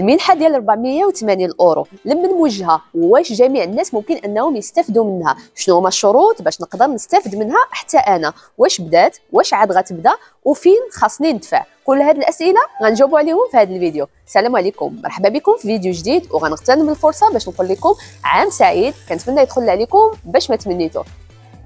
المنحه ديال 480 اورو لما موجهه، واش جميع الناس ممكن انهم يستافدوا منها؟ شنو هما الشروط باش نقدر نستافد منها حتى انا؟ واش بدات؟ واش عاد غتبدا؟ وفين خاصني ندفع؟ كل هذه الاسئله غنجاوبوا عليهم في هذا الفيديو. السلام عليكم، مرحبا بكم في فيديو جديد، وغنغتنم الفرصه باش نقول لكم عام سعيد. كنتمنى يدخل عليكم باش ما تمنيتوه.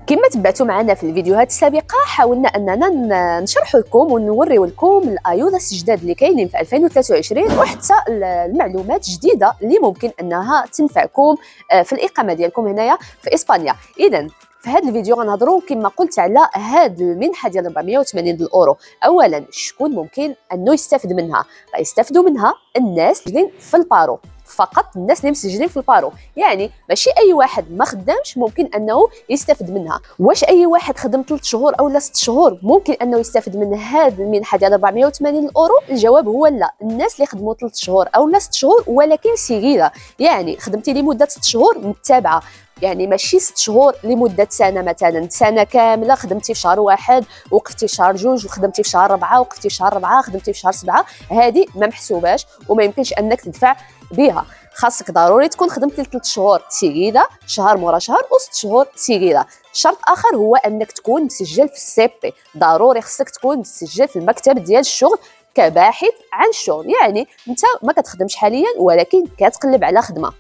كما تبعتوا معنا في الفيديوهات السابقه، حاولنا اننا نشرح لكم ونوريو لكم الايوداس الجداد اللي كاينين في 2023 وحتى المعلومات الجديده اللي ممكن انها تنفعكم في الاقامه ديالكم هنايا في اسبانيا. اذا في هذا الفيديو غنهضروا كما قلت على هذه المنحه ديال 480 الاورو. اولا شكون ممكن انه يستافد منها؟ غيستافدوا منها الناس اللي في البارو فقط، الناس اللي مسجلين في البارو، يعني ماشي اي واحد ما خدامش ممكن انه يستافد منها. واش اي واحد خدم 3 شهور او 6 شهور ممكن انه يستافد من هذه المنحه ديال 480 الاورو؟ الجواب هو لا. الناس اللي خدموا 3 شهور او 6 شهور ولكن سيغيده، يعني خدمتي لمده 6 شهور متابعه، يعني ماشي 6 شهور لمده سنه، مثلا سنه كامله خدمتي في شهر 1 وقفتي في شهر 2 وخدمتي في شهر 4 وقفتي في شهر 4 خدمتي في شهر 7، هذه ما محسوباش وما يمكنش انك تدفع بها. خاصك ضروري تكون خدمتي 3 شهور سيغيده، شهر مورا شهر، و6 شهور سيغيده. شرط اخر هو انك تكون مسجل في السي بي، ضروري خصك تكون مسجل في المكتب ديال الشغل كباحث عن الشغل، يعني انت ما كتخدمش حاليا ولكن كتقلب على خدمه.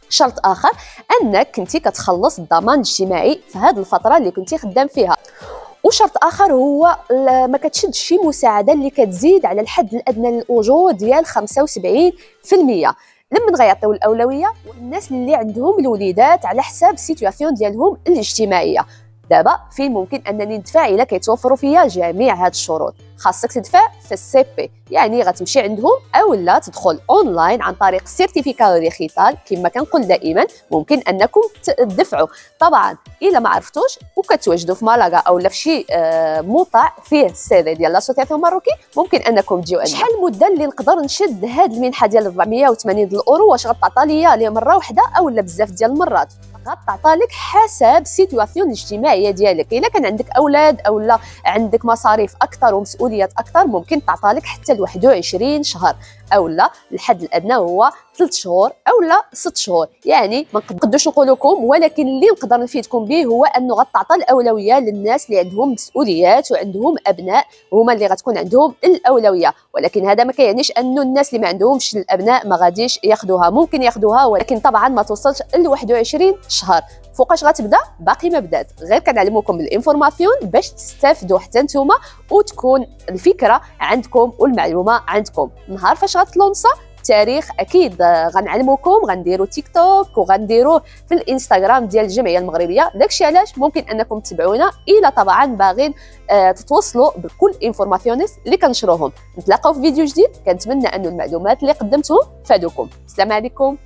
شرط اخر انك كنتي كتخلص الضمان الاجتماعي في هذه الفتره اللي كنتي خدام فيها. وشرط اخر هو ما كتشد شي مساعده اللي كتزيد على الحد الادنى للاجور ديال 75%. لمن غيعطيو الاولويه والناس اللي عندهم الوليدات على حساب السيتواسيون ديالهم الاجتماعيه. دابا فين ممكن انني ندفع الا كيتوفروا فيا جميع هاد الشروط؟ خاصك تدفع في السي بي، يعني غتمشي عندهم او لا تدخل اونلاين عن طريق السيرتيفيكا ديجيتال. كما كنقول دائما ممكن انكم تدفعوا. طبعا الا ما عرفتوش وكتواجدوا في مالاغا او لا في شي موقع فيه السيدي ديال لاسوسياسيون ماروكي، ممكن انكم تجيو عندنا. شحال المده اللي نقدر نشد هاد المنحه ديال 480 الاورو؟ واش غتعطى ليا مره واحده او لا بزاف ديال المرات؟ غتعطى لك حسب السيتواسيون الاجتماعيه ديالك. الا كان عندك اولاد او لا عندك مصاريف اكثر ومسؤوليات اكثر، ممكن تعطى لك حتى ل 21 شهر، او لا الحد الادنى هو 3 شهور او لا 6 شهور. يعني ما نقدرش نقول لكم، ولكن اللي نقدر نفيدكم به هو انه غتعطى الاولويه للناس اللي عندهم مسؤوليات وعندهم ابناء، هما اللي غتكون عندهم الاولويه. ولكن هذا ما كيعنيش انه الناس اللي ما عندهمش الابناء ما غاديش ياخذوها، ممكن ياخذوها، ولكن طبعا ما توصلش ل 21 شهر. فوقاش غتبدا باقي ما بدات، غير كنعلموكم بالانفورماسيون باش تستافدوا حتى نتوما وتكون الفكره عندكم والمعلومه عندكم. نهار فاش غتلونصا التاريخ اكيد غنعلموكم، غنديروا تيك توك وغنديروه في الانستغرام ديال الجمعيه المغربيه. داكشي علاش ممكن انكم تتبعونا الا طبعا باغيين تتوصلوا بكل انفورماسيونيس اللي كنشروهم. نتلاقاو في فيديو جديد، كنتمنى ان المعلومات اللي قدمتهم فادوكم. السلام عليكم.